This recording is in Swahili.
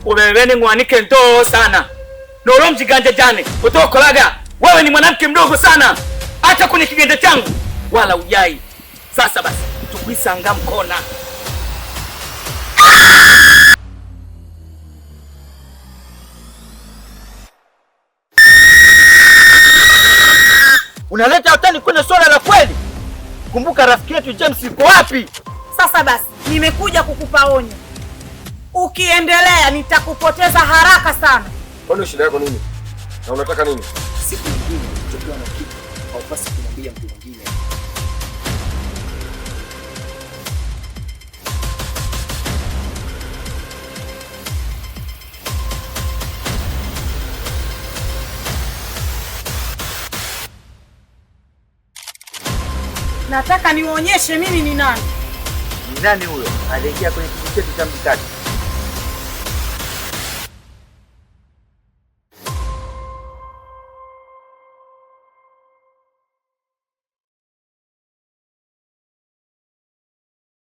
Ubebeni mwanike ndo sana. Noro mjiganja jane. Utokolaga. Wewe ni mwanamke mdogo sana. Acha kwenye kiganja changu. Wala ujai. Sasa basi tukuisanga mkona. Unaleta utani kwenye swala la kweli. Kumbuka rafiki yetu James yuko wapi? Sasa basi nimekuja kukupa onyo. Ukiendelea nitakupoteza haraka sana. Kwani shida yako nini? Na unataka nini? Siku nyingine tukiwa na kitu haupasi kumwambia mtu mwingine. Nataka niwaonyeshe mimi ni nani. Ni nani huyo? Aliingia kwenye kijiji chetu cha Mkati.